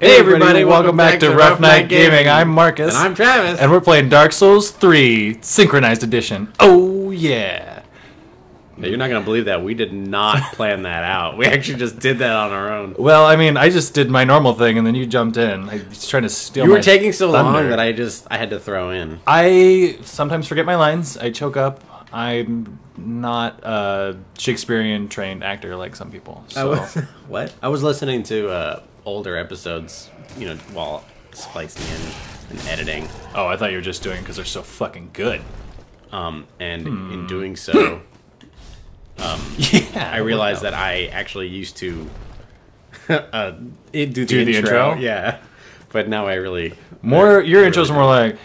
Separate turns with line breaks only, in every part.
Hey everybody, welcome back to Rough Night Gaming. I'm Marcus.
And I'm Travis.
And we're playing Dark Souls 3 Synchronized Edition. Oh yeah.
Now, you're not going to believe that. We did not plan that out. We actually just did that on our own.
Well, I mean, I just did my normal thing and then you jumped in. I was trying to steal
You
my
were taking so
thunder.
long that I had to throw in.
I sometimes forget my lines. I choke up. I'm not a Shakespearean trained actor like some people. So.
What? I was listening to older episodes, you know, while splicing in and editing.
Oh, I thought you were just doing it because they're so fucking good.
And in doing so, I realized that I actually used to do the intro. Yeah, but now I really
your intros are more like,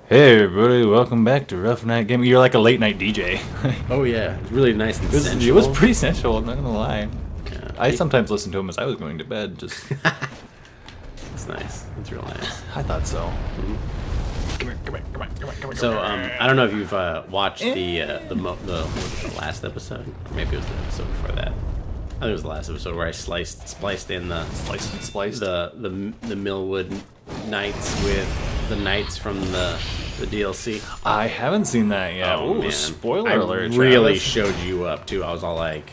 "Hey everybody, welcome back to Rough Night Gaming." You're like a late night DJ.
Oh yeah, it's really nice and sensual.
It was pretty sensual. I'm not gonna lie.
Yeah.
I sometimes listen to them as I was going to bed. Just
it's nice. It's real nice.
I thought so.
Mm-hmm. So I don't know if you've watched the last episode, or maybe it was the episode before that. I think it was the last episode where I spliced in the the Millwood Knights with the knights from the DLC.
I haven't seen that yet.
Oh,
Ooh,
man.
spoiler alert!
I really
Travis.
showed you up too. I was all like,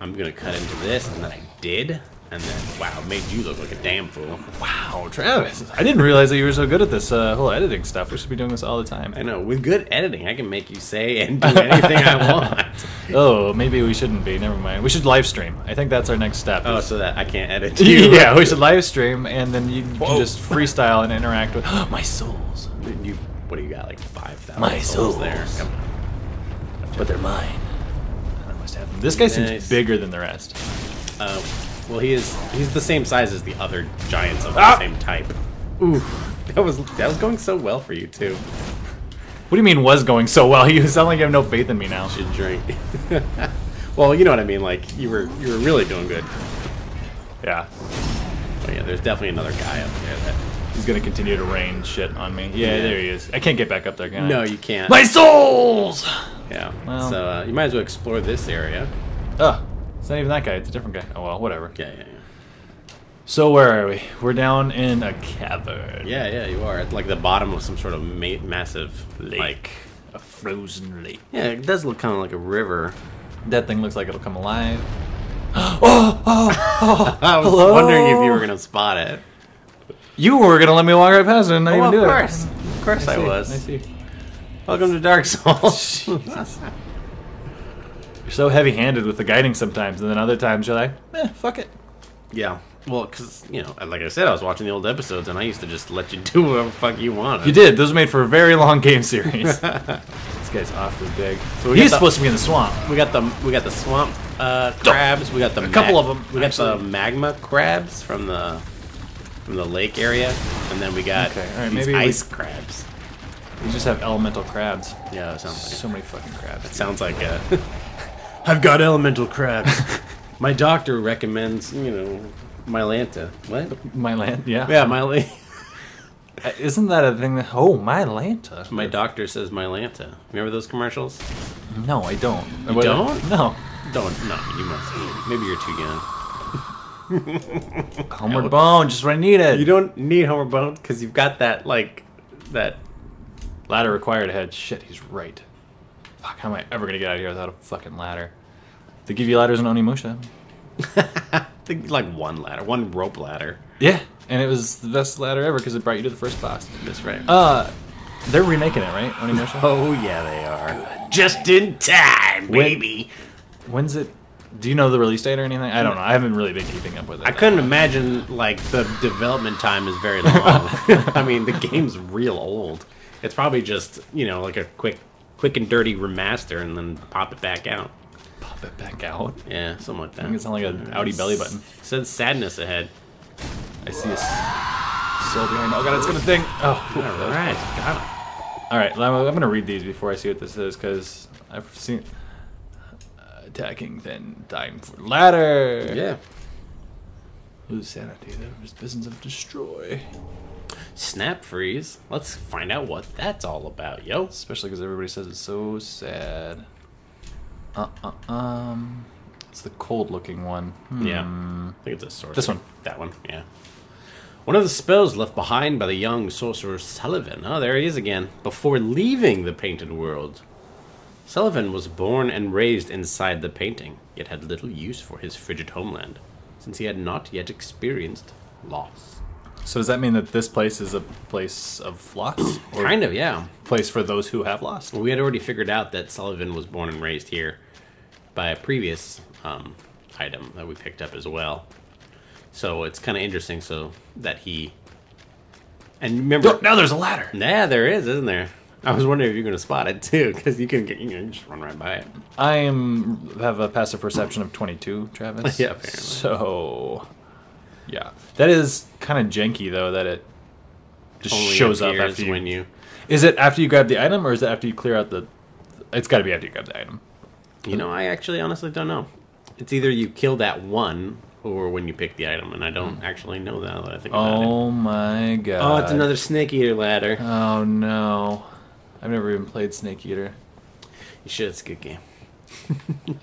I'm gonna cut into this, and then I did. And then, wow, it made you look like a damn fool.
Wow, Travis. I didn't realize that you were so good at this whole editing stuff. We should be doing this all the time.
I know. With good editing, I can make you say and do anything I want.
Oh, maybe we shouldn't be. Never mind. We should live stream. I think that's our next step.
Oh, so that I can't edit you.
Yeah, we should live stream, and then you can just freestyle and interact with my souls.
What do you got, like 5,000
My souls
there? Come on.
But they're mine. I must have them. This guy seems bigger than the rest.
Well, he's the same size as the other giants of the same type. Ooh, that was going so well for you too.
What do you mean was going so well? You sound like you have no faith in me now.
You should drink. Well, you know what I mean. Like you were really doing good.
Yeah.
Oh yeah, there's definitely another guy up there that
he's gonna continue to rain shit on me. Yeah, there he is. I can't get back up there, can I?
No, you can't.
My souls!
Yeah.
Well.
So you might as well explore this area.
Oh, it's not even that guy. It's a different guy. Oh well, whatever.
Yeah.
So where are we? We're down in a cavern.
Yeah, you are at like the bottom of some sort of massive
lake,
like
a frozen lake.
Yeah, it does look kind of like a river.
That thing looks like it'll come alive.
I was
hello?
wondering if you were gonna spot it.
You were gonna let me walk right past it and not even do it.
Of course I was.
I see.
Welcome to Dark Souls.
You're so heavy-handed with the guiding sometimes, and then other times you're like, fuck it.
Yeah. Well, because, you know, like I said, I was watching the old episodes, and I used to just let you do whatever the fuck you wanted.
You did. Those were made for a very long game series. This guy's awfully big.
So
he's supposed to be in the swamp.
We got the swamp crabs. We got the
a couple of them.
We got the magma crabs from the lake area, and then we got these ice crabs.
We just have elemental crabs.
Yeah, that sounds like
so many fucking crabs.
That sounds like a. I've got elemental crabs. My doctor recommends, you know, Mylanta. What?
Mylanta? Yeah.
Yeah, Mylanta.
Isn't that a thing that... Oh, Mylanta.
My doctor says Mylanta. Remember those commercials?
No, I don't.
You don't?
No.
Don't. No, you must. Maybe you're too young.
Homeward Bone, just what I needed.
You don't need Homeward Bone because you've got that, like, that...
Ladder required ahead. Shit, he's right. Fuck, how am I ever going to get out of here without a fucking ladder? They give you ladders in Onimusha.
Like one ladder, one rope ladder.
Yeah, and it was the best ladder ever because it brought you to the first boss.
That's right.
They're remaking it, right? Onimusha?
Oh yeah, they are. Good. Just in time, baby.
When's it? Do you know the release date or anything? I don't know. I haven't really been keeping up with it.
I couldn't imagine like the development time is very long. I mean, the game's real old. It's probably just, you know, like a quick and dirty remaster and then pop it back out.
Pop it back out?
Yeah, something like that.
I think it sounds like an Audi belly button.
It says sadness ahead.
I see a soul behind. Oh god, it's gonna ding. Oh,
alright. Got it.
Alright, I'm gonna read these before I see what this is because I've seen attacking, then time for ladder.
Yeah.
Lose sanity. There's visions of destroy.
Snap freeze. Let's find out what that's all about, yo.
Especially because everybody says it's so sad. It's the cold-looking one.
Yeah. I think it's a sorcerer.
This one.
That one, yeah. One of the spells left behind by the young sorcerer Sullivan. Oh, there he is again. Before leaving the painted world. Sullivan was born and raised inside the painting, yet had little use for his frigid homeland, since he had not yet experienced loss.
So does that mean that this place is a place of loss? Or
Kind of, yeah.
place for those who have lost?
Well, we had already figured out that Sullivan was born and raised here by a previous item that we picked up as well. So it's kind of interesting so that he... And remember...
Oh, now there's a ladder!
Yeah, there is, isn't there? I was wondering if you're going to spot it, too, because you can just run right by it.
I have a passive perception of 22, Travis.
Yeah, apparently.
So... Yeah. That is kind of janky, though, that it just
Only
shows up
appears
after you...
when you...
Is it after you grab the item, or is it after you clear out the... It's got to be after you grab the item.
You know, I actually honestly don't know. It's either you kill that one, or when you pick the item, and I don't actually know that, I think about it.
Oh my god.
Oh, it's another Snake Eater ladder.
Oh no. I've never even played Snake Eater.
You should, it's a good game.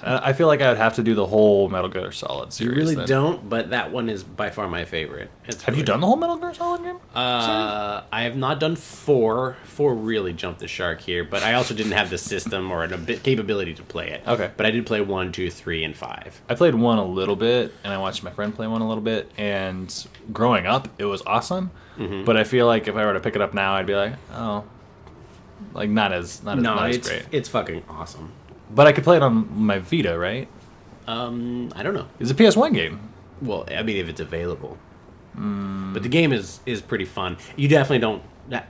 I feel like I would have to do the whole Metal Gear Solid
You
series.
really
then.
don't, but that one is by far my favorite.
Have you done the whole Metal Gear Solid game?
I have not done 4. 4 really jumped the shark here, but I also didn't have the system or capability to play it.
Okay.
But I did play 1, 2, 3, and 5.
I played 1 a little bit, and I watched my friend play 1 a little bit, and growing up, it was awesome.
Mm-hmm.
But I feel like if I were to pick it up now, I'd be like, oh, like not as great.
It's fucking awesome.
But I could play it on my Vita, right?
I don't know.
It's a PS1 game.
Well, I mean, if it's available. But the game is pretty fun. You definitely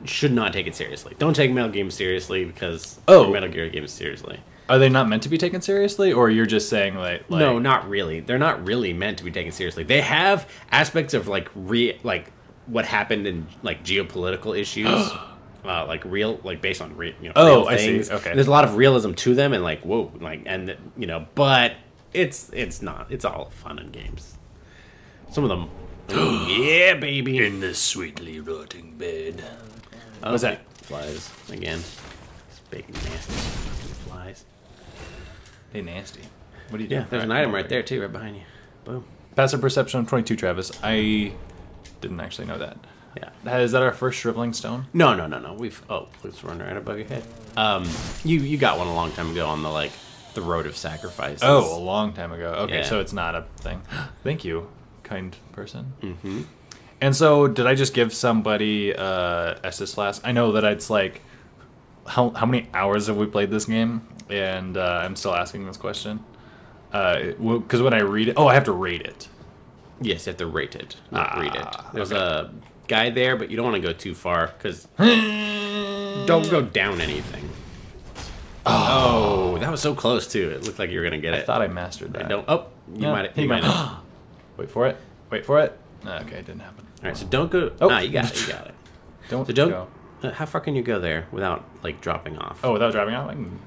should not take it seriously. Don't take Metal games seriously because Metal Gear games seriously.
Are they not meant to be taken seriously, or you're just saying like
no, not really. They're not really meant to be taken seriously. They have aspects of like what happened in like geopolitical issues. Based on real things.
I see. Okay.
There's a lot of realism to them, and like whoa, but it's not. It's all fun and games. Some of them, yeah, baby,
in the sweetly rotting bed.
What's that? Flies again. It's big nasty flies.
Hey, nasty. What are you doing?
Yeah, there's an item right there too, right behind you. Boom.
Passive perception of 22, Travis. I didn't actually know that.
Yeah.
Is that our first shriveling stone?
No. Let's run right above your head. You got one a long time ago on the road of sacrifices.
Oh, a long time ago. Okay,
Yeah.
so it's not a thing. Thank you, kind person.
Mm-hmm.
And so, did I just give somebody Estus Flask? I know that it's like, how many hours have we played this game? And I'm still asking this question. Because when I read it... Oh, I have to rate it.
Yes, you have to rate it, not read it. There's a guide there, but you don't want to go too far, because don't go down anything. Oh, that was so close, too. It looked like you were going to get it.
I thought I mastered that.
You might have.
Wait for it. Okay, it didn't happen.
All right, so don't go.
Oh.
Nah, you got it.
Don't
go.
go.
How far can you go there without, dropping off?
Oh, without dropping off? I can...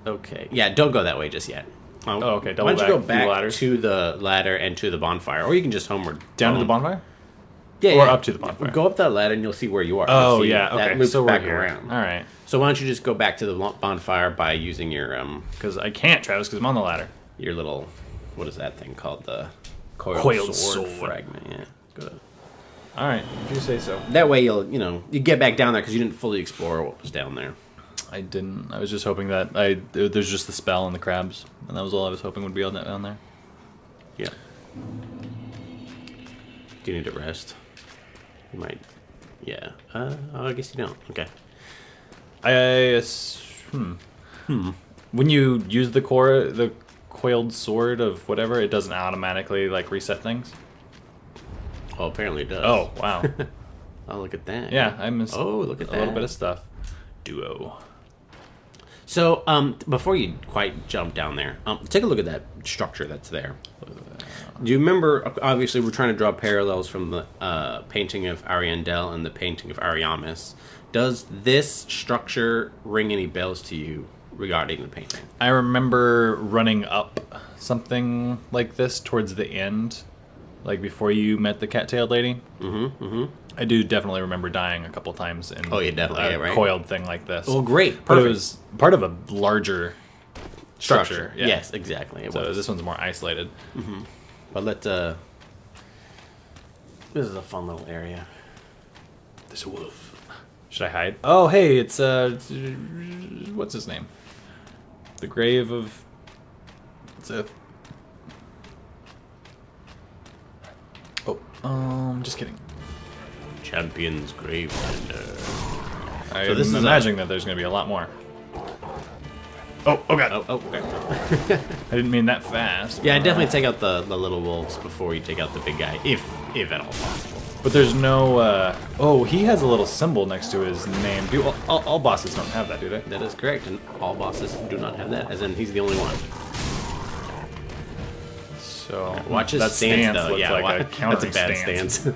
Okay. Yeah, don't go that way just yet.
Okay.
Why don't you go back to the ladder and to the bonfire, or you can just homeward.
Down to the bonfire?
Yeah,
or up to the bonfire?
Go up that ladder and you'll see where you are.
Oh, yeah, okay.
That loops
so
back
we're here.
around.
All right.
So why don't you just go back to the bonfire by using your
Because I can't, Travis, because I'm on the ladder.
Your little, what is that thing called? The coiled sword fragment. Yeah. Good.
All right, if you say so.
That way you get back down there because you didn't fully explore what was down there.
I didn't. I was just hoping that there's just the spell and the crabs, and that was all I was hoping would be down there.
Yeah. Do you need to rest? You might. Yeah. I guess you don't. Okay.
When you use the coiled sword of whatever, it doesn't automatically reset things.
Oh, apparently it does.
Oh, wow.
Oh, look at that.
Yeah, I missed.
Oh, look at that.
A little bit of stuff. Duo.
So, before you quite jump down there, take a look at that structure that's there. Do you remember, obviously we're trying to draw parallels from the painting of Ariandel and the painting of Ariamis. Does this structure ring any bells to you regarding the painting?
I remember running up something like this towards the end, before you met the cat-tailed lady.
Mm-hmm, mm-hmm.
I do definitely remember dying a couple times in
right?
coiled thing like this.
Oh, great. Perfect.
But it was part of a larger structure. Yeah.
Yes, exactly.
So this one's more isolated.
Mm-hmm. But this is a fun little area.
There's a wolf. Should I hide? Oh, hey, it's what's his name? The grave of Sith. Oh, just kidding.
Champion's grave tender.
I'm imagining that there's going to be a lot more. Oh god.
Oh, okay.
I didn't mean that fast.
Yeah, definitely take out the little wolves before you take out the big guy, if at all possible.
But there's no, oh, he has a little symbol next to his name. Do all bosses don't have that, do they?
That is correct, and all bosses do not have that, as in he's the only one.
So,
watch his stance though. Yeah, like that's a bad stance.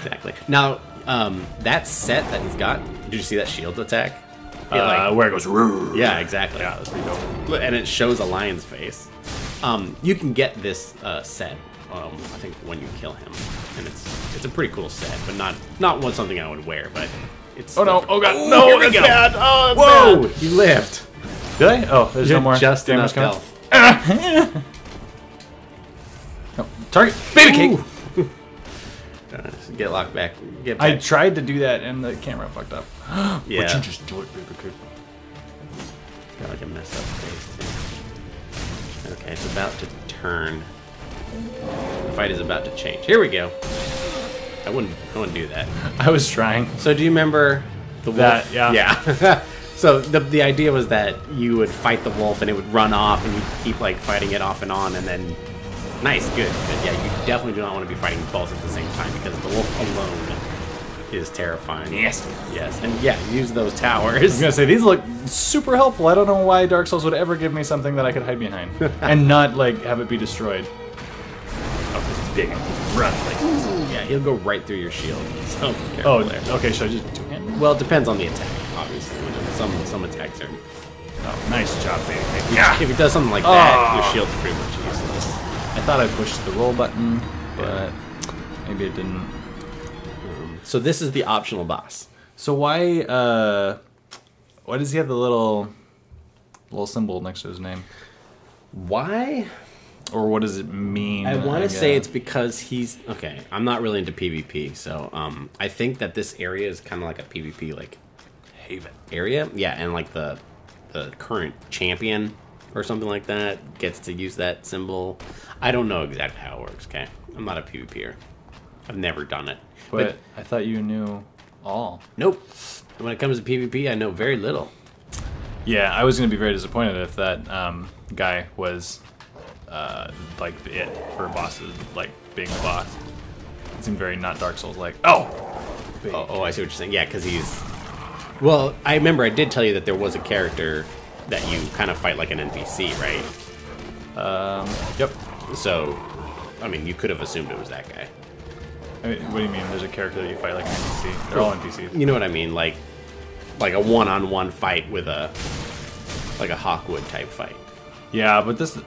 Exactly. Now, that set that he's got, did you see that shield attack?
Where it goes, Roo.
Yeah, exactly.
Yeah, that's pretty dope.
And it shows a lion's face. You can get this set, I think, when you kill him, and it's a pretty cool set, but not something I would wear. But it's
oh no! Oh god! No! That's bad! Oh, that's
whoa!
bad.
You lived.
Did I? Oh, there's no more.
Just
damage
enough
health. No, target Babycake.
Get locked back. Get back.
I tried to do that and the camera fucked up.
Yeah.
But you just do it, Babycake.
Got like a messed up face too. Okay, it's about to turn. The fight is about to change. Here we go. I wouldn't do that.
I was trying.
So do you remember the wolf?
That, yeah.
Yeah. So the idea was that you would fight the wolf and it would run off and you'd keep like fighting it off and on, and then nice, good. Yeah, you definitely do not want to be fighting both at the same time because the wolf alone is terrifying.
Yes.
Yes. And yeah, use those towers.
I was gonna say these look super helpful. I don't know why Dark Souls would ever give me something that I could hide behind and not like have it be destroyed. Oh, because it's big and run like.
Yeah, he'll go right through your shield. So
oh, there. Okay. Should I just two-hand?
Well, it depends on the attack, obviously. You know, some attacks are.
Oh, nice job, baby.
Yeah. If he does something like that, your shield's pretty much useless.
I thought I pushed the roll button, but maybe it didn't.
So this is the optional boss.
So why does he have the little symbol next to his name?
Why?
Or what does it mean?
I want to say it's because he's okay. I'm not really into PvP, so I think that this area is kind of like a PvP like haven area. Yeah, and like the current champion or something like that gets to use that symbol. I don't know exactly how it works. Okay, I'm not a PvPer. I've never done it.
But I thought you knew all.
Nope. When it comes to PvP, I know very little.
Yeah, I was going to be very disappointed if that guy was like it for bosses, like being the boss. It seemed very not Dark Souls like. Oh,
I see what you're saying. Yeah, because he's. Well, I remember I did tell you that there was a character that you kind of fight like an NPC, right?
Yep.
So, I mean, you could have assumed it was that guy.
I mean, what do you mean? There's a character that you fight like an NPC? They're all NPCs.
You know what I mean? Like a one-on-one fight with a Hawkwood type fight.
Yeah, but this.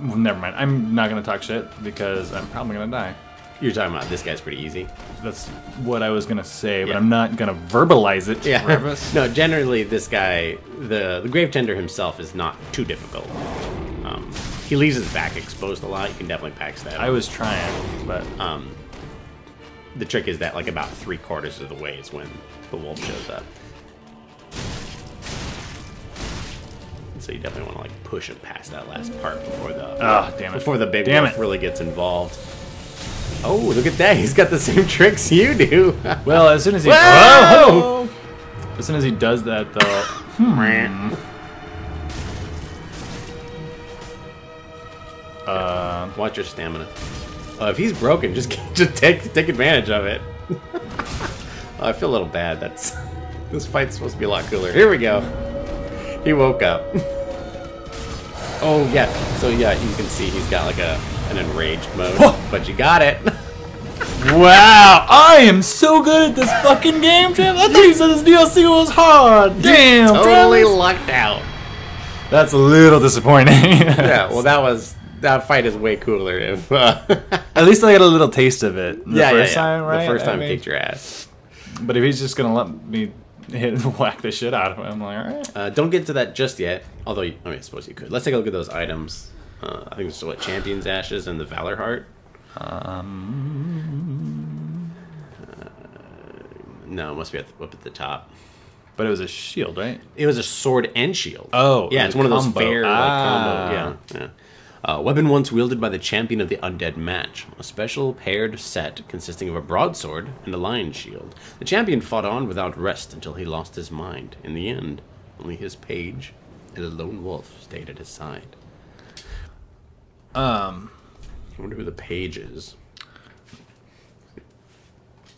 Well, never mind. I'm not gonna talk shit because I'm probably gonna die.
You're talking about this guy's pretty easy.
That's what I was gonna say, but
Yeah.
I'm not gonna verbalize it.
Yeah.
Travis.
No, generally this guy, the Grave Tender himself is not too difficult. He leaves his back exposed a lot. You can definitely backstab.
I was trying, but
the trick is that like about 3/4 of the way is when the wolf shows up. So you definitely want to like push it past that last part before the big wolf really gets involved. Oh, look at that! He's got the same tricks you do.
Well, as soon as he
Whoa!
As soon as he does that, though.
Watch your stamina. If he's broken, just take advantage of it. I feel a little bad. This fight's supposed to be a lot cooler. Here we go. He woke up. Oh yeah. So yeah, you can see he's got like an enraged mode, but you got it.
Wow, I am so good at this fucking game, Travis. I thought you said this DLC was hard. Damn,
totally
Travis.
lucked out.
That's a little disappointing.
Yeah, well that fight is way cooler if
at least I got a little taste of it the first time, right?
The first time kicked your ass.
But if he's just gonna let me whack the shit out of him, I'm like, all right.
Don't get to that just yet. Although, I suppose you could. Let's take a look at those items. I think it's what, Champion's Ashes and the Valor Heart. No, it must be up at the top.
But it was a shield, right?
It was a sword and shield.
Oh,
yeah, it's one of those fair
Ah.
combo. Yeah. Weapon once wielded by the champion of the undead match. A special paired set consisting of a broadsword and a lion shield. The champion fought on without rest until he lost his mind. In the end, only his page and a lone wolf stayed at his side. I wonder who the page is.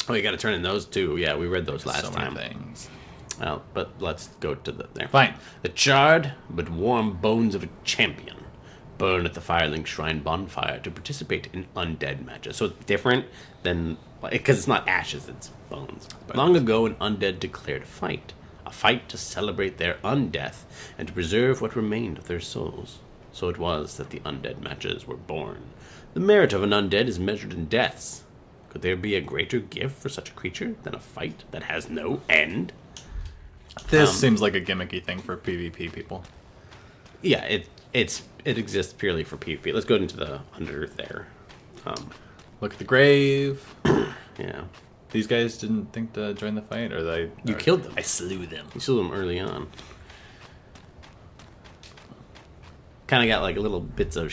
Oh, you got to turn in those too. Yeah, we read those last time.
Things.
Well, but let's go to there.
Fine.
The charred but warm bones of a champion burn at the Firelink Shrine bonfire to participate in undead matches. So it's different than, because it's not ashes, it's bones. Long ago, an undead declared a fight to celebrate their undeath and to preserve what remained of their souls. So it was that the undead matches were born. The merit of an undead is measured in deaths. Could there be a greater gift for such a creature than a fight that has no end?
This seems like a gimmicky thing for PvP people.
Yeah, it exists purely for PvP. Let's go into the under there.
Look at the grave.
Yeah.
These guys didn't think to join the fight, or they...
You killed them.
I slew them.
You slew them early on. Kind of got like little bits of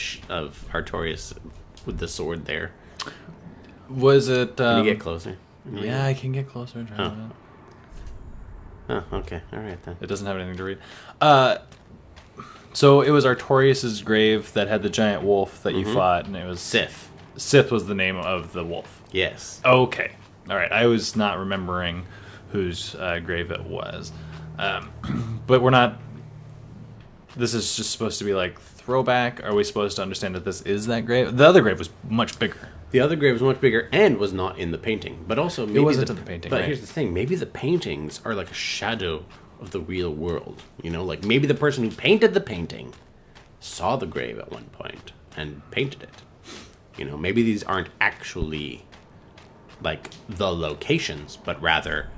Artorias with the sword there.
Was it...
Can you get closer?
Yeah, I can get closer.
Oh, okay. All right, then.
It doesn't have anything to read. So it was Artorias' grave that had the giant wolf that you fought, and it was...
Sith.
Sith was the name of the wolf.
Yes.
Okay. All right. I was not remembering whose grave it was. But we're not... This is just supposed to be like throwback. Are we supposed to understand that this is that grave? The other grave was much bigger.
The other grave was much bigger and was not in the painting. But also, maybe
it wasn't in the painting.
But
right.
here's the thing: maybe the paintings are like a shadow of the real world. You know, like maybe the person who painted the painting saw the grave at one point and painted it. You know, maybe these aren't actually like the locations, but rather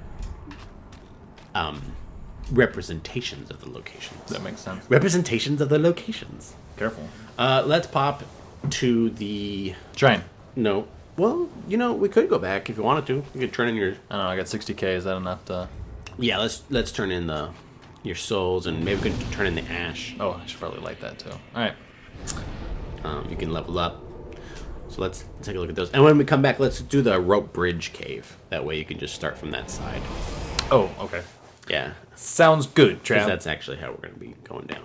representations of the locations.
That makes sense.
Representations of the locations.
Careful.
Let's pop to the...
Shrine.
No. Well, you know, we could go back if you wanted to. You could turn in your...
I don't know, I got 60k. Is that enough to...
Yeah, let's turn in your souls, and maybe we could turn in the ash.
Oh, I should probably light that too. Alright.
You can level up. So let's take a look at those. And when we come back, let's do the rope bridge cave. That way you can just start from that side.
Oh, okay.
Yeah.
Sounds good,
Because
Trav.
that's actually how we're going to be going down.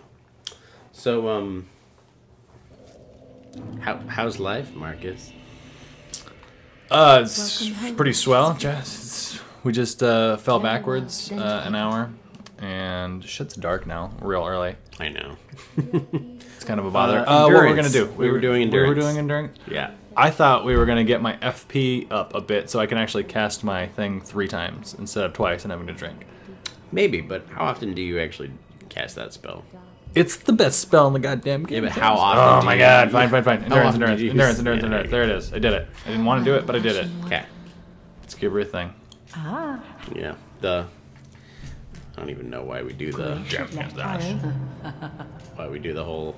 So, how's life, Marcus?
It's pretty swell. We just fell backwards an hour, and shit's dark now, real early.
I know.
It's kind of a bother.
Endurance.
What we're gonna do?
We were doing endurance.
We were doing endurance.
Yeah.
I thought we were gonna get my FP up a bit, so I can actually cast my thing 3 times instead of twice and having to drink.
Maybe, but how often do you actually cast that spell?
It's the best spell in the goddamn game.
Yeah, but how often?
Oh my god! Fine. Endurance.
Yeah,
There it is. I did it. I didn't want to do it, but I did it.
Okay.
Let's give her a thing.
Yeah. I don't even know why we do the
Champion's Dash.
why we do the whole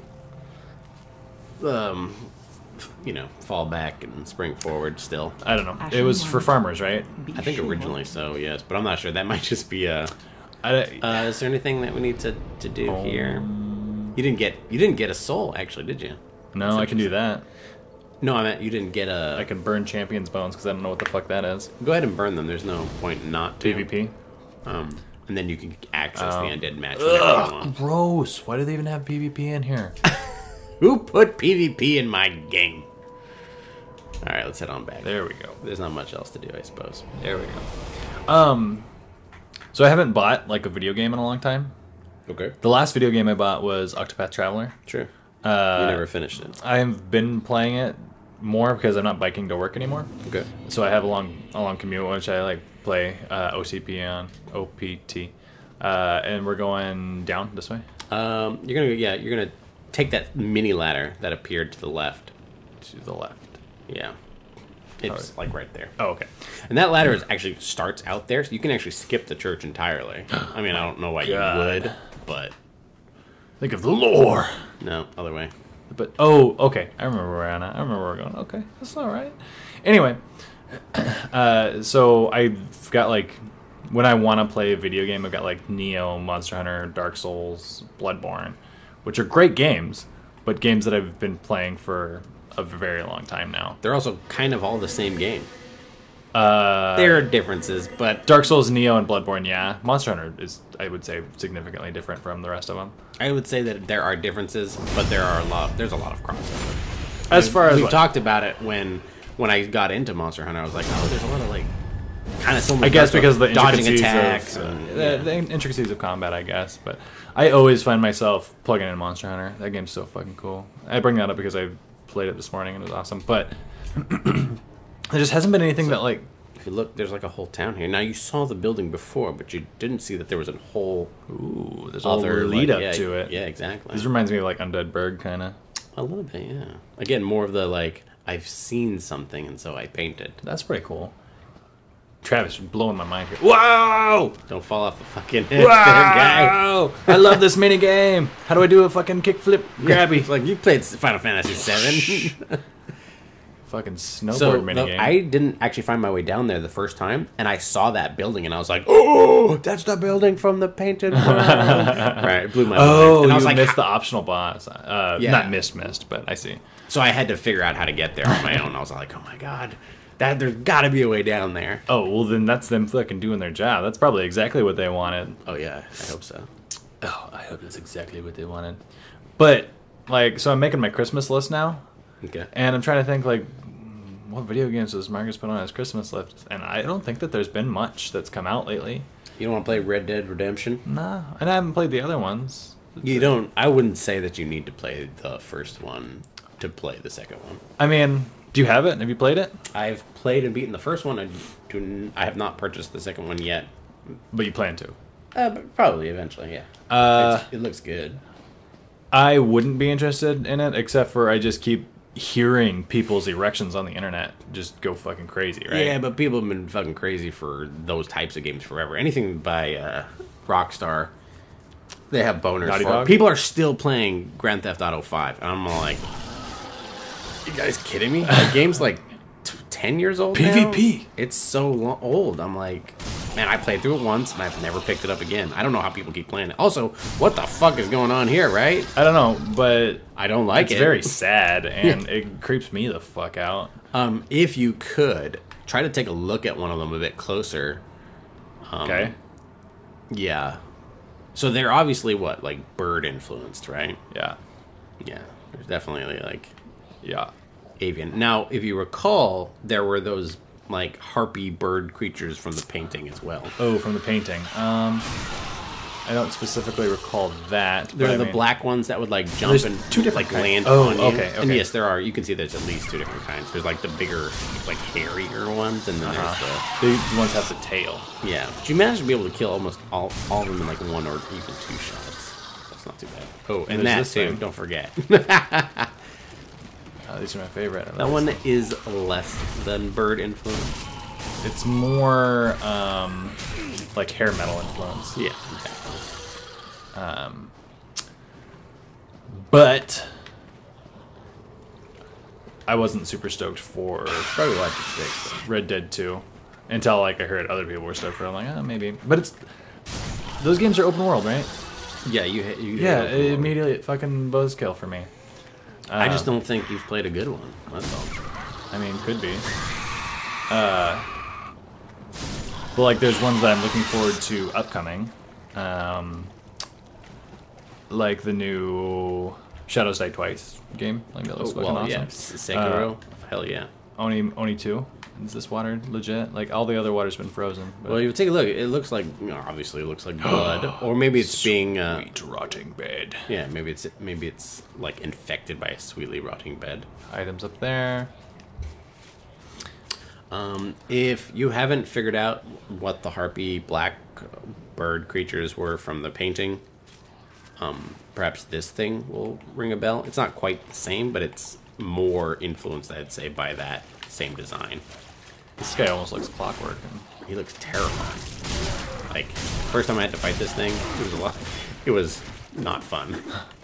fall back and spring forward still.
I don't know. It was for farmers, right?
I think originally so, yes, but I'm not sure. That might just be is there anything that we need to do here? You didn't get a soul, actually, did you?
No, I can do that.
No, I meant you didn't get a...
I can burn champions' bones because I don't know what the fuck that is.
Go ahead and burn them. There's no point not to.
PvP.
And then you can access the undead match whenever you want.
Gross. Why do they even have PvP in here?
Who put PvP in my game? Alright, let's head on back.
There we go.
There's not much else to do, I suppose.
There we go. So I haven't bought like a video game in a long time.
Okay.
The last video game I bought was Octopath Traveler.
True. You never finished it.
I've been playing it more because I'm not biking to work anymore.
Okay.
So I have a long commute, which I like play OCP on OPT, and we're going down this way.
You're gonna take that mini ladder that appeared to the left.
To the left.
Yeah. It's like right there.
Oh, okay.
And that ladder actually starts out there, so you can actually skip the church entirely. I mean, I don't know why you would, but
Think of the lore.
no, other way.
But oh, okay, I remember where we're at. I remember where we're going. Okay, that's all right. Anyway, so I've got like when I want to play a video game, I've got like Neo, Monster Hunter, Dark Souls, Bloodborne, which are great games, but games that I've been playing for a very long time now.
They're also kind of all the same game. There are differences, but
Dark Souls, Neo, and Bloodborne, yeah. Monster Hunter is, I would say, significantly different from the rest of them.
I would say that there are differences, but there's a lot of crossover.
As far as
we talked about it when I got into Monster Hunter, I was like, oh, there's a lot of like kind of similar.
I guess because the
dodging
intricacies
attacks,
the intricacies of combat, I guess. But I always find myself plugging in Monster Hunter. That game's so fucking cool. I bring that up because I played it this morning and it was awesome. But there just hasn't been anything that like.
If you look, there's like a whole town here. Now you saw the building before, but you didn't see that there was a whole.
Ooh, there's other lead up to it.
Yeah, exactly.
This reminds me of like Undead Bird, kind of.
A little bit, yeah. Again, more of the like I've seen something and so I painted.
That's pretty cool. Travis, you're blowing my mind here. Wow!
Don't fall off the fucking edge,
wow! Guy. I love this mini game. How do I do a fucking kickflip grabby?
Yeah, like you played Final Fantasy VII.
Fucking snowboard mini game.
I didn't actually find my way down there the first time, and I saw that building, and I was like, "Oh, that's the building from the painted world." Right, it blew my mind.
Oh,
and I was
you
like,
missed the optional boss.
Yeah.
Not missed, but I see.
So I had to figure out how to get there on my own. I was like, "Oh my god, there's got to be a way down there."
Oh well, then that's them fucking doing their job. That's probably exactly what they wanted.
Oh yeah, I hope so.
Oh, I hope that's exactly what they wanted. But like, so I'm making my Christmas list now.
Okay.
And I'm trying to think like. What video games does Marcus put on his Christmas list? And I don't think that there's been much that's come out lately.
You don't want to play Red Dead Redemption?
Nah, and I haven't played the other ones.
You don't. I wouldn't say that you need to play the first one to play the second one.
I mean, do you have it? Have you played it?
I've played and beaten the first one. I have not purchased the second one yet.
But you plan to?
But probably eventually, yeah. It looks good.
I wouldn't be interested in it, except for I just keep hearing people's erections on the internet just go fucking crazy, right?
Yeah, but people have been fucking crazy for those types of games forever. Anything by Rockstar, they have boners
Naughty
for.
Dog?
People are still playing Grand Theft Auto 5, and I'm like, you guys kidding me? The game's like 10 years old
PvP.
now? It's so old. I'm like, man, I played through it once, and I've never picked it up again. I don't know how people keep playing it. Also, what the fuck is going on here, right?
I don't know, but
I don't like it.
It's very sad, and it creeps me the fuck out.
If you could, try to take a look at one of them a bit closer.
Okay.
Yeah. So they're obviously, what, like bird influenced, right?
Yeah.
Yeah. There's definitely, like,
Yeah.
avian. Now, if you recall, there were those like harpy bird creatures from the painting as well.
Oh, from the painting. I don't specifically recall that.
They're the black ones that would like jump and
two different
like land
kinds.
on you.
Okay.
And yes, there are. You can see there's at least two different kinds. There's like the bigger, like hairier ones, and then there's
the ones have the tail.
yeah. But you managed to be able to kill almost all of them in like one or even two shots. That's not too bad. Oh, and that
this
too.
thing.
Don't forget.
These are my favorite.
That one is less than bird influence.
It's more like hair metal influence.
Yeah. Okay.
But I wasn't super stoked for
Probably watch it 6.
Red Dead 2 until like I heard other people were stoked for it. I'm like, oh, maybe. But it's those games are open world, right?
Yeah, you
Yeah, immediately fucking buzzkill for me.
I just don't think you've played a good one. That's all.
I mean, could be. But like, there's ones that I'm looking forward to upcoming. Like the new Shadows Die Twice game. Like that looks fucking awesome.
Yeah, Sekiro. Hell yeah.
Oni 2. Is this water legit? Like all the other water's been frozen. But...
Well, you take a look. It looks like obviously it looks like blood, or maybe it's being
sweet rotting bed.
Yeah, maybe it's like infected by a sweetly rotting bed.
Items up there.
If you haven't figured out what the harpy black bird creatures were from the painting, perhaps this thing will ring a bell. It's not quite the same, but it's more influenced, I'd say, by that same design.
This guy almost looks clockwork.
He looks terrifying. Like, first time I had to fight this thing, it was a lot. It was not fun.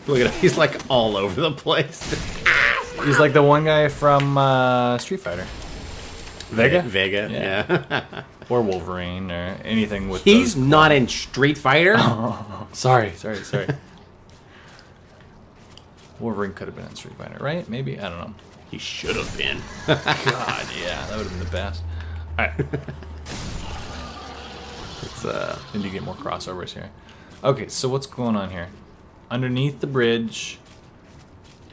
Look at him. He's like all over the place.
He's like the one guy from Street Fighter. Vega?
Vega, yeah.
Or Wolverine, or anything with
He's not in Street Fighter?
Oh, sorry. Wolverine could have been in Street Fighter, right? Maybe? I don't know.
He should have been.
God, yeah, that would have been the best. Alright. Need to get more crossovers here. Okay, so what's going on here? Underneath the bridge...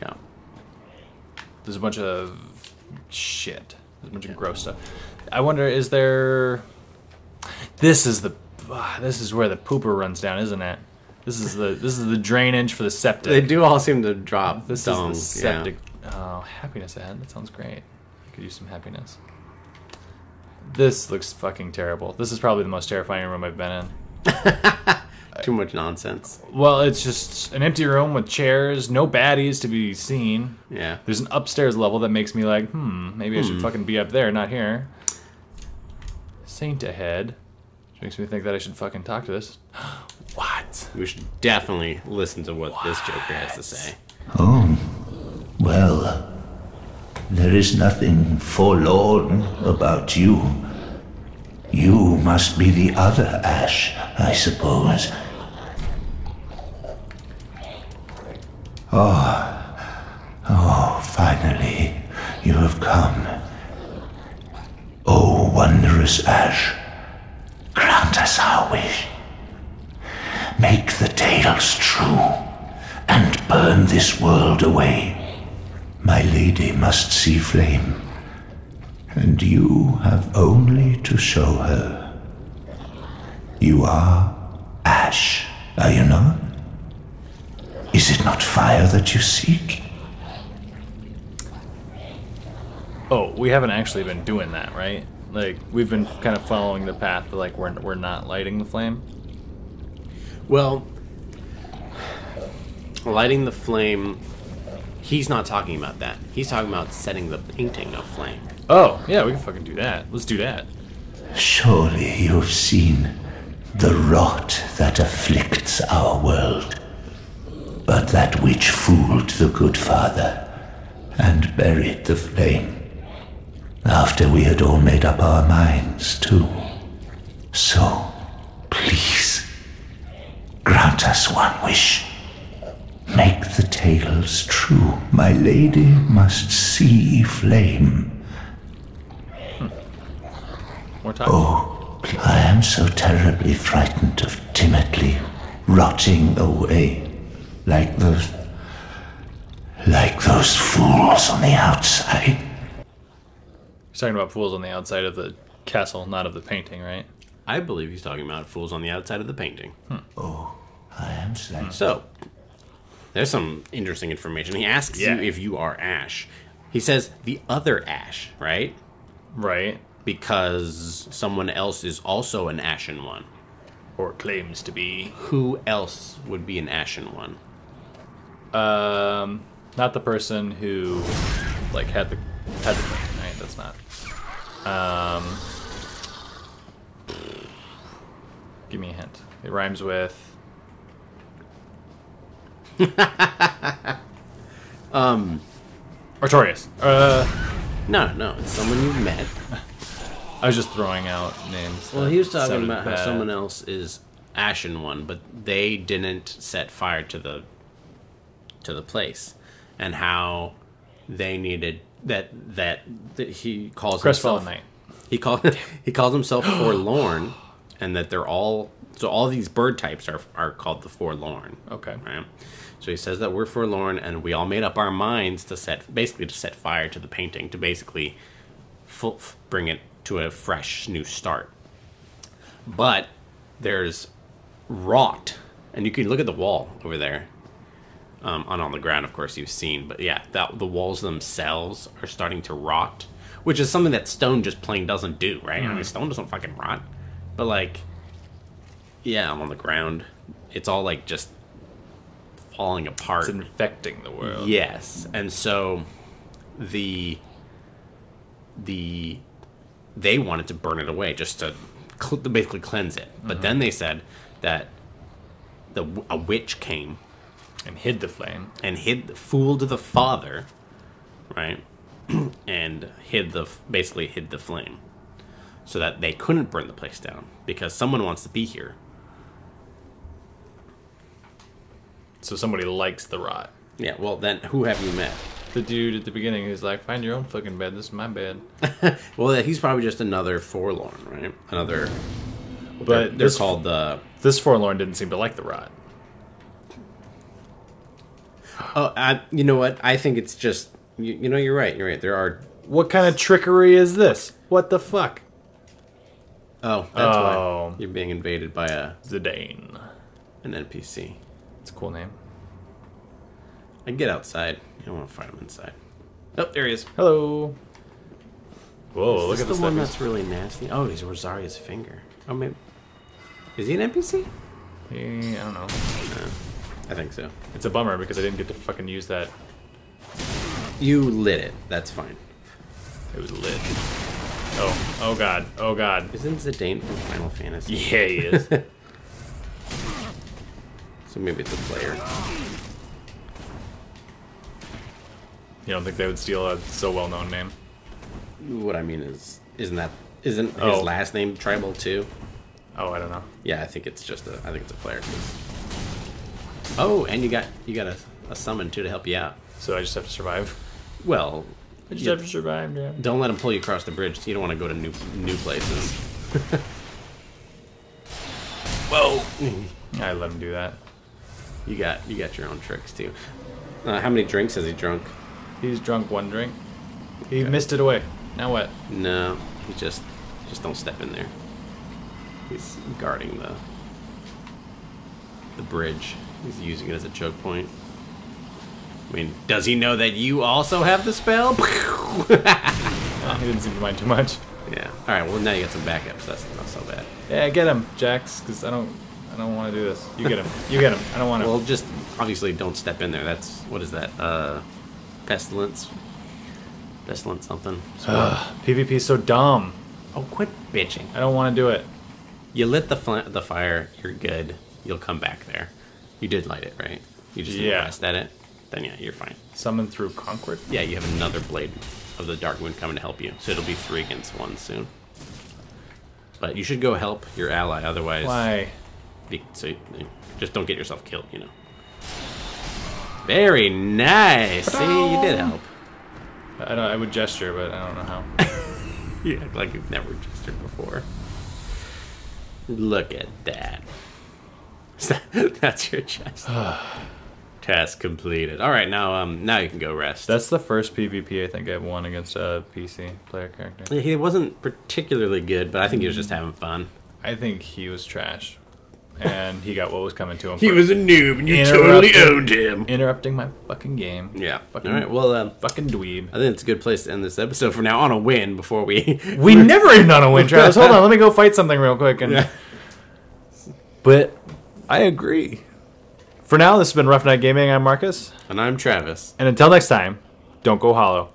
Yeah.
There's a bunch of shit. There's a bunch of gross stuff. I wonder, is there... This is where the pooper runs down, isn't it? This is the drainage for the septic.
They do all seem to drop.
This is the septic. Yeah. Oh, happiness ahead. That sounds great. I could use some happiness. This looks fucking terrible. This is probably the most terrifying room I've been in.
Too much nonsense.
Well, it's just an empty room with chairs, no baddies to be seen.
Yeah.
There's an upstairs level that makes me like, maybe I should fucking be up there, not here. Saint ahead. Which makes me think that I should fucking talk to this. What?
We should definitely listen to what this Joker has to say.
Oh, well, there is nothing forlorn about you. You must be the other Ash, I suppose. Oh, finally, you have come. Oh, wondrous Ash, grant us our wish. Make the tales true, and burn this world away. My lady must see flame, and you have only to show her. You are Ash, are you not? Is it not fire that you seek?
Oh, we haven't actually been doing that, right? Like, we've been kind of following the path, but like we're not lighting the flame.
Well, lighting the flame, he's not talking about that. He's talking about setting the painting of flame.
Oh, yeah, we can fucking do that. Let's do that.
Surely you have seen the rot that afflicts our world, but that which fooled the good father and buried the flame, after we had all made up our minds too. So, please, grant us one wish. Make the tales true. My lady must see flame.
More time.
Oh, I am so terribly frightened of timidly rotting away like those fools on the outside.
He's talking about fools on the outside of the castle, not of the painting, right?
I believe he's talking about fools on the outside of the painting.
Oh, I am sad.
So, there's some interesting information. He asks you if you are Ash. He says the other Ash, right?
Right.
Because someone else is also an Ashen One.
Or claims to be.
Who else would be an Ashen One?
Not the person who, like, had the thing, right? That's not. Give me a hint. It rhymes with. Artorias.
No, it's someone you've met.
I was just throwing out names.
Well, he was talking about how someone else is Ashen One, but they didn't set fire to the place, and how they needed that he calls
Crestfallen
himself
Knight.
he calls himself Forlorn, and that they're all these bird types are called the Forlorn.
Okay.
Right. So he says that we're forlorn, and we all made up our minds to set fire to the painting, to basically bring it to a fresh new start. But there's rot, and you can look at the wall over there. On the ground, of course, you've seen, but yeah, the walls themselves are starting to rot, which is something that stone just plain doesn't do, right? I mean, stone doesn't fucking rot, but like, yeah, on the ground, it's all like just falling apart.
It's infecting the world.
Yes, and so they wanted to burn it away just to basically cleanse it, but then they said that a witch came
And hid the flame.
And fooled the father, right? And basically hid the flame. So that they couldn't burn the place down. Because someone wants to be here.
So somebody likes the rot.
Yeah, well then, who have you met?
The dude at the beginning who's like, find your own fucking bed, this is my bed.
Well, he's probably just another forlorn, right? Another...
But
they're called the...
This forlorn didn't seem to like the rot.
Oh, you know what? I think it's just... You know, you're right. You're right. There are...
What kind of trickery is this? What the fuck?
Oh, that's why. You're being invaded by
Zidane.
an NPC.
It's a cool name.
I get outside. You don't want to fight him inside. Oh, there he is.
Hello. Whoa, look at this.
The one that's really nasty. Oh, he's Rosaria's finger. Oh, maybe. Is he an NPC?
I don't know.
I think so.
It's a bummer because I didn't get to fucking use that.
You lit it. That's fine.
It was lit. Oh god. Oh god.
Isn't Zidane from Final Fantasy?
Yeah, he is.
So maybe it's a player.
You don't think they would steal a so well-known name?
What I mean is, isn't his last name tribal too?
Oh, I don't know.
Yeah, I think it's just I think it's a player. Oh, and you got a summon too to help you out.
So I just have to survive.
Well,
I just have to survive. Yeah.
Don't let him pull you across the bridge. You don't want to go to new places. Whoa!
I let him do that.
You got your own tricks too. How many drinks has he drunk?
He's drunk one drink. He missed it away. Now what?
No, he just don't step in there. He's guarding the bridge. He's using it as a choke point. I mean, does he know that you also have the spell?
He didn't seem to mind too much.
Yeah. All right. Well, now you got some backups. That's not so bad.
Yeah, get him, Jax, because I don't want to do this. You get him. You get him. I don't want to.
Well, just obviously don't step in there. That's what is that? Pestilence something.
PvP's so dumb.
Oh, quit bitching.
I don't want to do it.
You lit the fire. You're good. You'll come back there. You did light it, right? You just didn't rest at it. Then yeah, you're fine.
Summon through Concord?
Yeah, you have another Blade of the Dark Moon coming to help you. So it'll be 3 against 1 soon. But you should go help your ally, otherwise...
Why?
So just don't get yourself killed, you know. Very nice! See, you did help.
I would gesture, but I don't know how.
You act like you've never gestured before. Look at that. That's your chest. Task completed. All right, now you can go rest.
That's the first PvP I think I've won against a PC player character.
He wasn't particularly good, but I think he was just having fun.
I think he was trash, and he got what was coming to him.
He was a noob, and you totally owned him.
Interrupting my fucking game.
Yeah.
Fucking,
all right. Well,
fucking dweeb.
I think it's a good place to end this episode for now on a win before we.
We never end on a win, Travis. Hold on, let me go fight something real quick. And but I agree. For now, this has been Rough Night Gaming. I'm Marcus.
And I'm Travis.
And until next time, don't go hollow.